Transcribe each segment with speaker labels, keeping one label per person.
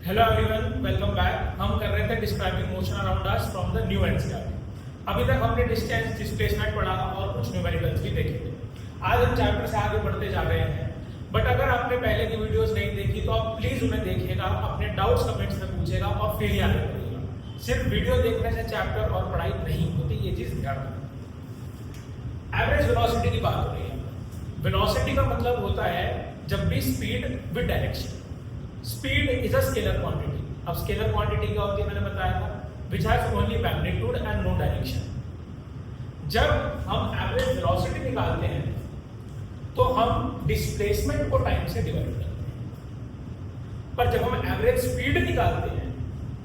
Speaker 1: Hello everyone, welcome back. हम कर रहे थे describing motion around us from the new NCERT. अभी तक हमने डिस्टेंस, डिस्प्लेसमेंट पढ़ा और कुछ न्यूमेरिकल्स भी देखे थे। आज हम चैप्टर से आगे बढ़ते जा रहे हैं, बट अगर आपने पहले की वीडियोस नहीं देखी तो आप प्लीज उन्हें देखिएगा, अपने डाउट्स कमेंट्स में पूछेगा और फिर ही आगे बढ़िएगा। सिर्फ वीडियो देखने से चैप्टर और पढ़ाई नहीं होती, ये चीज ध्यान रखना। एवरेज वेलोसिटी की बात हो रही है। वेलोसिटी का मतलब होता है जब भी speed with direction. Speed is a scalar quantity. अब स्केलर क्वांटिटी क्या होती है मैंने बताया था, which has only magnitude and no direction. जब हम एवरेज वेलोसिटी निकालते हैं तो हम डिस्प्लेसमेंट को टाइम से डिवाइड करते हैं, पर जब हम एवरेज स्पीड निकालते हैं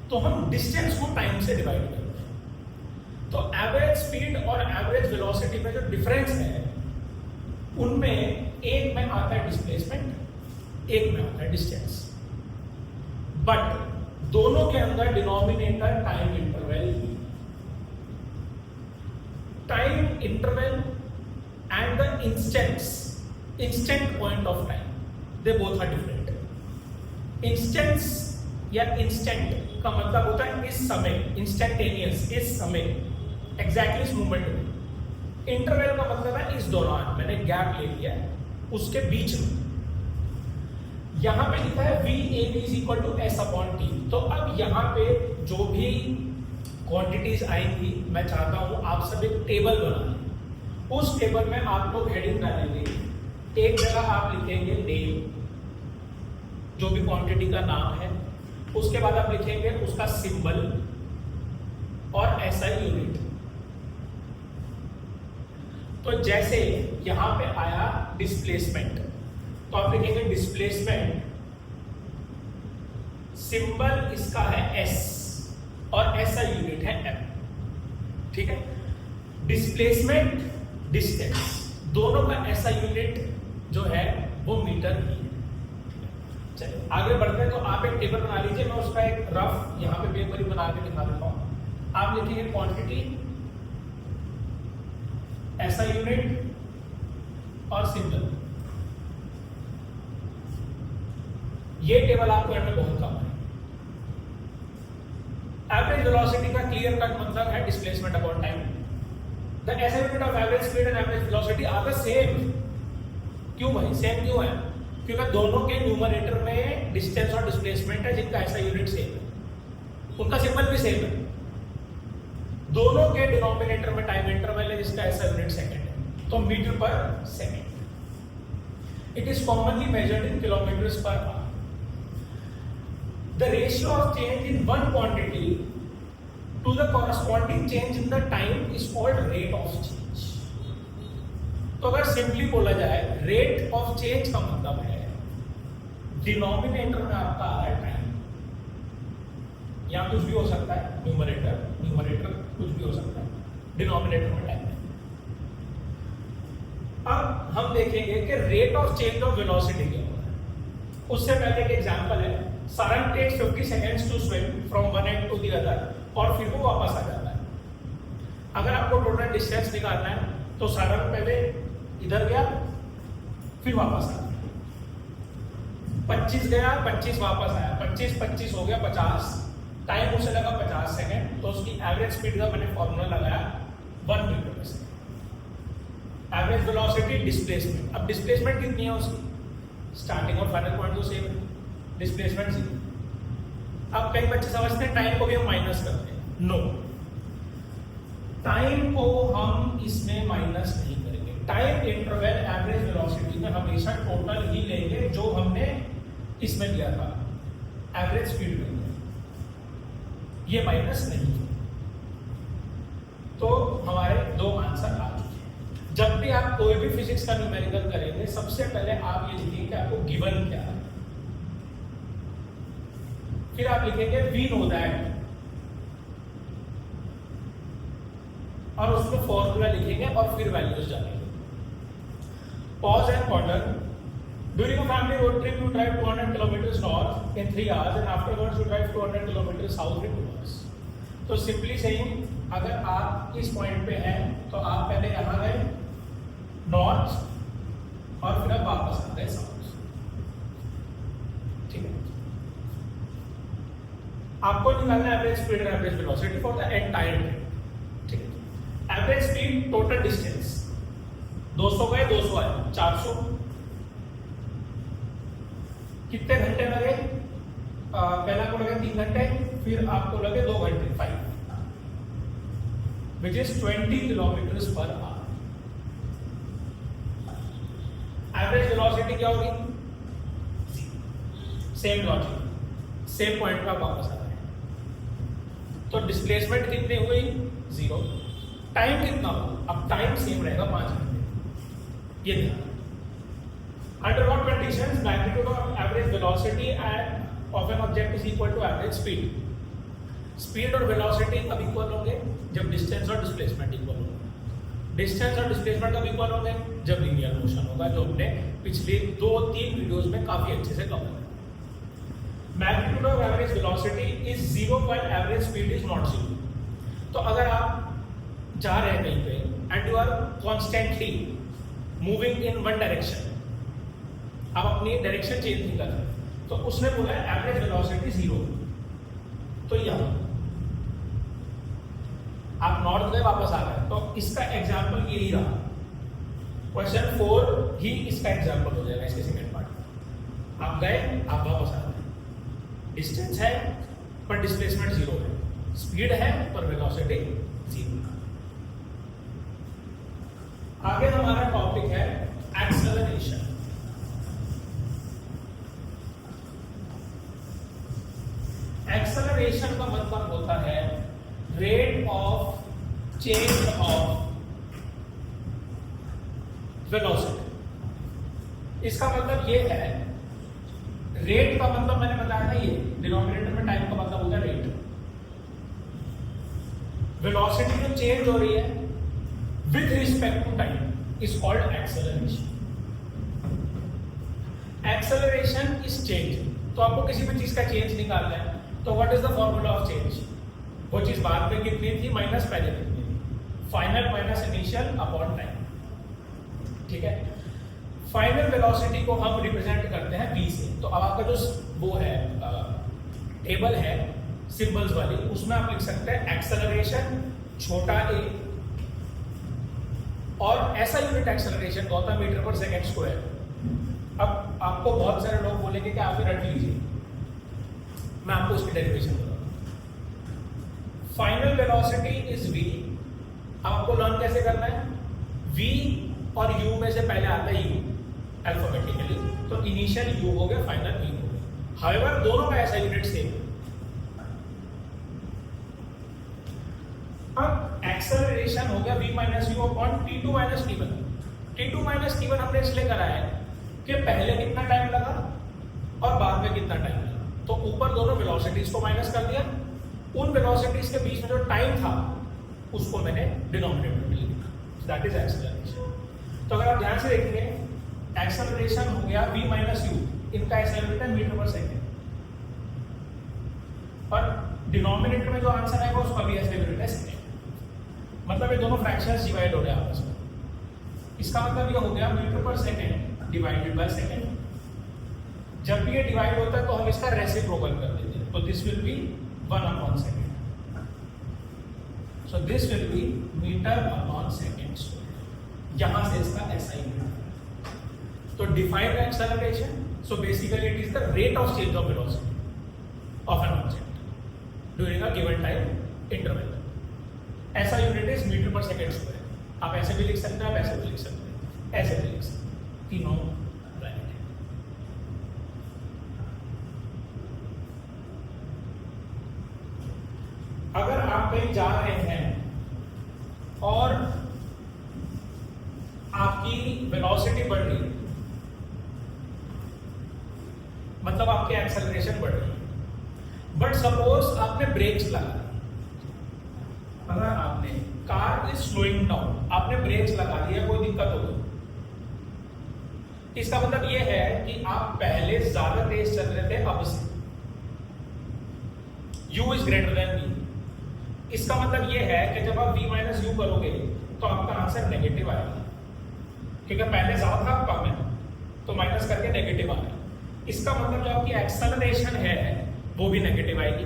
Speaker 1: तो हम डिस्टेंस को टाइम से डिवाइड करते हैं। तो एवरेज स्पीड और एवरेज वेलोसिटी में जो डिफरेंस है उनमें एक में आता है डिस्प्लेसमेंट, एक में आता है डिस्टेंस। बट दोनों के अंदर denominator time interval and the instant point of time, they both are different. Instance या इंस्टेंट का मतलब होता है इस समय, इंस्टेंटेनियस, इस समय, एग्जैक्टली इस मोमेंट में। इंटरवल का मतलब है इस दौरान, मैंने गैप ले लिया है उसके बीच में। यहां पे लिखा है VAB is equal to S upon T। तो अब यहां पे जो भी क्वांटिटीज आएंगी, मैं चाहता हूं आप सब एक टेबल बना लें। उस टेबल में आप लोग हेडिंग डालेंगे। एक जगह आप लिखेंगे नेम, जो भी क्वांटिटी का नाम है, उसके बाद आप लिखेंगे उसका सिंबल और SI यूनिट। तो जैसे यहां पे आया डिस्प्लेसमेंट, तो आप लिखेंगे डिस्प्लेसमेंट, सिंबल इसका है S और SI यूनिट है M। ठीक है, डिस्प्लेसमेंट, डिस्टेंस, दोनों का SI यूनिट जो है वो मीटर ही है। चलिए आगे बढ़ते हैं। तो आप एक टेबल बना लीजिए, मैं उसका एक रफ यहां पे पेपर ही बना के दिखा देता हूं। आप लिखेंगे क्वांटिटी, SI यूनिट और सिंबल। ये टेबल आपको करने बहुत काम है। एवरेज वेलोसिटी का क्लियर कट मतलब है displacement upon time. The SI unit of average speed and average velocity are the same. क्यों भाई सेम क्यों है? क्योंकि दोनों के न्यूमरेटर में डिस्टेंस और डिस्प्लेसमेंट है, जिनका SI यूनिट सेम है, उनका सिंबल भी सेम है। दोनों के डिनोमिनेटर में टाइम इंटरवल है, जिसका SI यूनिट सेकंड है, तो metre per second. It is commonly measured in kilometres per hour. The ratio of change in one quantity to the corresponding change in the time is called rate of change। तो अगर simply बोला जाए, rate of change का मतलब है denominator में आपका आ रहा है टाइम, या कुछ भी हो सकता है, न्यूमरेटर कुछ भी हो सकता है, डिनोमिनेटर में टाइम है। अब हम देखेंगे कि rate of change of velocity क्या होता है। उससे पहले एक एग्जांपल है। Sarang takes 50 seconds to swim from one end to the other, और फिर वो वापस आ जाता है। अगर आपको टोटल डिस्टेंस निकालना है तो सारंग पहले इधर गया, फिर वापस आ गया, 25 गया, 25 वापस आया, 25 हो गया 50, टाइम उसे लगा 50 सेकेंड। तो उसकी एवरेज स्पीड का मैंने फॉर्मूला लगाया 1 metre per second. Average velocity, displacement. अब डिस्प्लेसमेंट कितनी है उसकी, स्टार्टिंग और फाइनल पॉइंट तो सेम है, डिस्प्लेसमेंट जीरो। अब कई बच्चे समझते हैं टाइम को भी हम माइनस करते हैं। नो, टाइम को हम इसमें माइनस नहीं करेंगे। टाइम इंटरवल एवरेज वेलोसिटी में हमेशा टोटल ही लेंगे जो हमने इसमें लिया था, एवरेज स्पीड में, ये माइनस नहीं। तो हमारे दो आंसर आ चुके हैं। जब भी आप कोई भी फिजिक्स का न्यूमेरिकल करेंगे, सबसे पहले आप ये लिखिए कि आपको गिवन क्या है, फिर आप लिखेंगे वी नो दैट, और उसमें फॉर्मूला लिखेंगे और फिर वैल्यूज डालेंगे। Pause and ponder. During a family road trip you drive 200 kilometre north in 3 hours and afterwards you drive 200 kilometre south in 2 hours. तो सिंपली सेइंग, अगर आप इस पॉइंट पे हैं तो आप पहले यहां गए नॉर्थ और फिर आप वापस आ गए साउथ। ठीक है, आपको निकालना है एवरेज स्पीड और average velocity for the entire train. ठीक है, एवरेज स्पीड टोटल डिस्टेंस 200 गए 200 आए 400, कितने घंटे लगे? पहले आपको लगे 3 घंटे, फिर आपको लगे 2 घंटे 5, which is 20 kilometre per our. Average velocity क्या होगी? सेम लॉजिक, सेम पॉइंट पे आप वापस आ रहे हैं, तो डिस्प्लेसमेंट कितनी हुई? 0। टाइम कितना हो? अब टाइम सेम रहेगा 5 घंटे। ये ध्यान, under what conditions magnitude of average velocity and of an object is equal to average speed. Speed और वेलोसिटी कब इक्वल होंगे? जब डिस्टेंस और डिस्प्लेसमेंट इक्वल होंगे। डिस्टेंस और डिस्प्लेसमेंट कब इक्वल होंगे? जब लीनियर मोशन होगा, जो हमने पिछले 2-3 वीडियोस में काफी अच्छे से कवर किया। Magnitude of average velocity is 0 while average speed is not 0। तो अगर आप जा रहे हैं कहीं पे and you are constantly moving in one direction, आप अपनी डायरेक्शन चेंज नहीं कर रहे, तो उसने बोला एवरेज वेलोसिटी 0। तो यहाँ आप नॉर्थ गए वापस आ गए, तो इसका एग्जाम्पल यही रहा। क्वेश्चन 4 ही इसका एग्जाम्पल हो जाएगा इसके सेकंड पार्ट में। आप गए, आप वापस आ गए, डिस्टेंस है पर डिस्प्लेसमेंट 0 है, स्पीड है पर वेलोसिटी 0। आगे हमारा टॉपिक है एक्सेलरेशन। एक्सेलरेशन का मतलब होता है rate of change of velocity. इसका मतलब ये है, रेट का मतलब मैंने बताया था, ये डिनोमिनेटर में टाइम का मतलब होता है रेट। वेलोसिटी जो चेंज हो रही है with respect to time is called acceleration. Acceleration is change. तो आपको किसी भी चीज का चेंज निकालना है, तो what is the formula of change? वो चीज बाद में कितनी थी माइनस पहले कितनी थी, final minus initial upon time. ठीक है, फाइनल वेलोसिटी को हम रिप्रेजेंट करते हैं v से। तो अब आपका जो वो है टेबल है सिंबल्स वाली, उसमें आप लिख सकते हैं एक्सेलरेशन छोटा a, और ऐसा यूनिट एक्सेलरेशन का होता है मीटर पर सेकंड स्क्वायर। अब आपको बहुत सारे लोग बोलेंगे कि आप रट लीजिए, मैं आपको उसकी डेरिवेशन बताऊंगा। Final velocity is v। आपको लर्न कैसे करना है? v और u में से पहले आता है u अल्फाबेटिकली, तो इनिशियल u हो गया, फाइनल v हो गया। हाउएवर दोनों का ऐसा यूनिट सेम है। अब एक्सेलरेशन हो गया v minus you upon t2 minus t1। t2 minus t1 हमने इसलिए करा है कि पहले कितना टाइम लगा और बाद में कितना टाइम लगा, तो ऊपर दोनों वेलोसिटीज को माइनस कर दिया, उन वेलोसिटीज के बीच में जो टाइम था उसको मैंने डिनोमिनेटर में लिखा, दैट इज एक्सेलरेशन। तो अगर आप ध्यान से देखेंगे, एक्सेलरेशन हो गया v माइनस यू, इनका एक्सेलरेशन मीटर पर सेकंड, और डिनोमिनेटर में जो आंसर आएगा उसका भी एक्सेलरेशन है सेकंड। मतलब ये दोनों फ्रैक्शंस डिवाइड हो रहे हैं आपस में। इसका मतलब ये हो गया metre per second divided by second. जब भी ये डिवाइड होता है तो हम इसका रेसिप्रोकल कर देते हैं, तो this will be 1 upon second. So this will be metre upon second square. यहां से इसका ऐसा ही है। तो define acceleration, so basically it is the rate of change of velocity of an object during a given time interval. ऐसा unit is metre per second square. आप ऐसे भी लिख सकते हैं, आप ऐसे भी लिख सकते हैं, ऐसे भी लिख सकते हैं, तीनों राइट है। अगर आप कहीं जा रहे हैं और आपकी वेलोसिटी बढ़ रही है, मतलब आपकी एक्सेलरेशन बढ़ रही है, बट सपोज आपने ब्रेक्स लगा, अगर आपने कार इज स्लोइंग डाउन, आपने ब्रेक्स लगा दिया, कोई दिक्कत हो गई, इसका मतलब यह है कि आप पहले ज्यादा तेज चल रहे थे, अब से u is greater than v। इसका मतलब यह है कि जब आप v माइनस यू करोगे तो आपका आंसर नेगेटिव आएगा, क्योंकि पहले ज्यादा था कम है, तो माइनस करके नेगेटिव आ रहा है। इसका मतलब जो आपकी एक्सेलरेशन है वो भी नेगेटिव आएगी।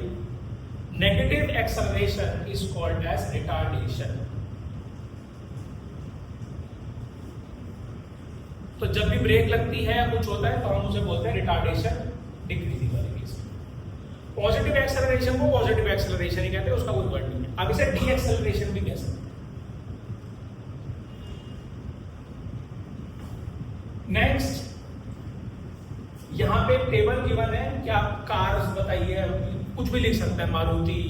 Speaker 1: Negative acceleration is called as retardation. तो जब भी ब्रेक लगती है या कुछ होता है तो हम उसे बोलते हैं रिटार्डेशन डिक्रीजिंग वाली केस। पॉजिटिव एक्सेलरेशन को पॉजिटिव एक्सेलरेशन ही कहते हैं, उसका कोई वर्ड नहीं है। अब इसे डी एक्सेलरेशन भी कह सकते हैं। नेक्स्ट, यहां पे टेबल गिवन है कि आप कार्स बताइए, कुछ भी लिख सकते हैं, मारुति,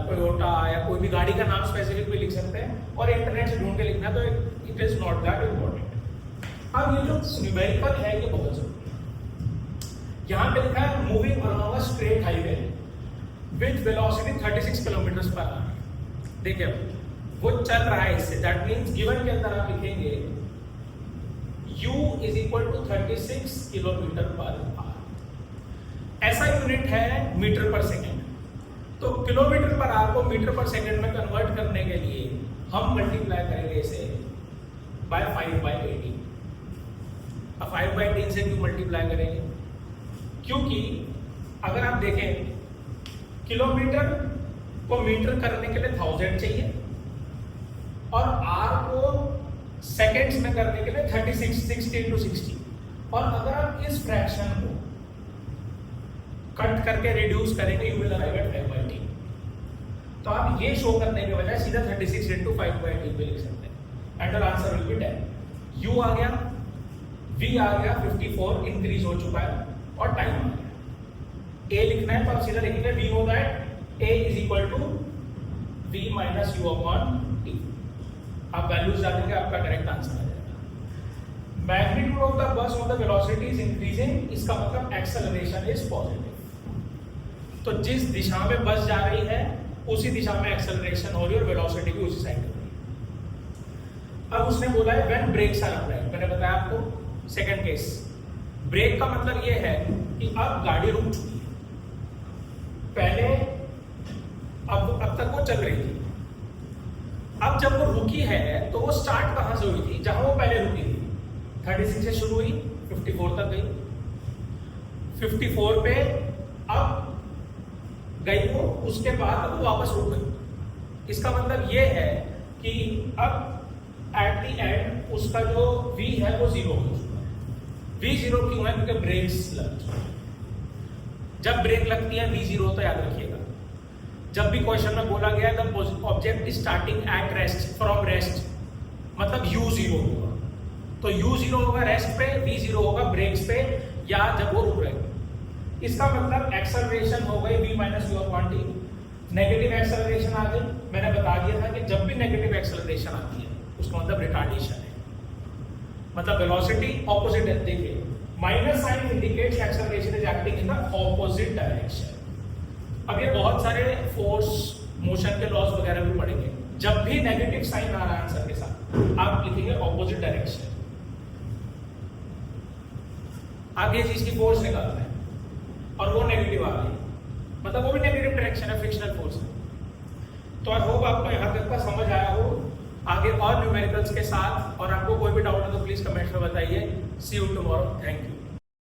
Speaker 1: टोयोटा या कोई भी गाड़ी का नाम स्पेसिफिक भी लिख सकते हैं, और इंटरनेट से ढूंढ के लिखना, तो it is not that important. अब ये जो न्यूमेरिकल है ये बहुत जरूरी है। यहां पे लिखा है moving along a straight highway with velocity 36 kilometre per our. देखिए वो चल रहा है इससे, दैट मींस गिवन के अंदर आप लिखेंगे u is equal to 36 kilometre per hour. ऐसा यूनिट है मीटर पर सेकेंड, तो किलोमीटर पर आवर को मीटर पर सेकेंड में कन्वर्ट करने के लिए हम मल्टीप्लाई करेंगे इसे बाय 5/18। अब 5/18 से क्यों मल्टीप्लाई करेंगे? क्योंकि अगर आप देखें किलोमीटर को मीटर करने के लिए 1000 चाहिए और आर को सेकेंड्स में करने के लिए 36, 60 into 60। और अगर आप इस फ्रैक्शन को कट करके रिड्यूस करेंगे यू विल अराइव एट 5/18। तो आप ये शो करने के बजाय सीधा 36 into 5/18 पे लिख सकते हैं and answer will be 10। U आ गया, v आ गया 54 इंक्रीज हो चुका है और टाइम आ गया। a लिखना है तो आप सीधा लिखेंगे v होगा a is equal to v minus u upon t। आप वैल्यूज डालेंगे, आपका करेक्ट आंसर आ जाएगा। Magnitude of the bus of the velocity is increasing, इसका मतलब एक्सेलरेशन इज पॉजिटिव। तो जिस दिशा में बस जा रही है उसी दिशा में एक्सेलरेशन हो रही है और वेलोसिटी भी उसी साइड हो रही है। अब उसने बोला है व्हेन ब्रेक्स आर अप्लाइड, मैंने बताया आपको सेकंड केस। ब्रेक का मतलब यह है कि अब गाड़ी रुक चुकी है, पहले अब तक वो चल रही थी, अब जब वो रुकी है तो वो स्टार्ट कहां से हुई थी? जहां वो पहले रुकी थी। 36 से शुरू हुई, 54 तक गई, 54 पे अब गई वो, उसके बाद अब वो वापस रुक गई। इसका मतलब ये है कि अब एट द एंड उसका जो v है वो 0 हो चुका है। v 0 क्यों है? क्योंकि ब्रेक्स लग चुकी है। जब ब्रेक लगती है v 0 तो याद रखिएगा, जब भी क्वेश्चन में बोला गया the object is starting at rest, from rest, मतलब u 0 होगा। तो u 0 होगा रेस्ट पे, v 0 होगा ब्रेक्स पे या जब वो रुक रहे। इसका मतलब एक्सेलरेशन हो गई v minus u upon t। Negative acceleration आ गई, मैंने बता दिया था कि जब भी नेगेटिव एक्सेलरेशन आती है उसका मतलब रिटार्डेशन है, मतलब वेलोसिटी ऑपोजिट है। देखिए minus sign indicates acceleration is acting in the opposite direction. अब ये बहुत सारे फोर्स मोशन के लॉज वगैरह भी पढ़ेंगे। जब भी नेगेटिव साइन आ रहा है आंसर के साथ आप लिखेंगे ऑपोजिट डायरेक्शन। आप ये चीज की फोर्स निकालना है और वो नेगेटिव आ गई, मतलब वो भी नेगेटिव डायरेक्शन है, फ्रिक्शनल फोर्स है। तो आई होप आपको यहाँ तक का समझ आया हो। आगे और न्यूमेरिकल्स के साथ, और आपको कोई भी डाउट हो तो प्लीज कमेंट में बताइए। सी यू टुमारो, थैंक यू।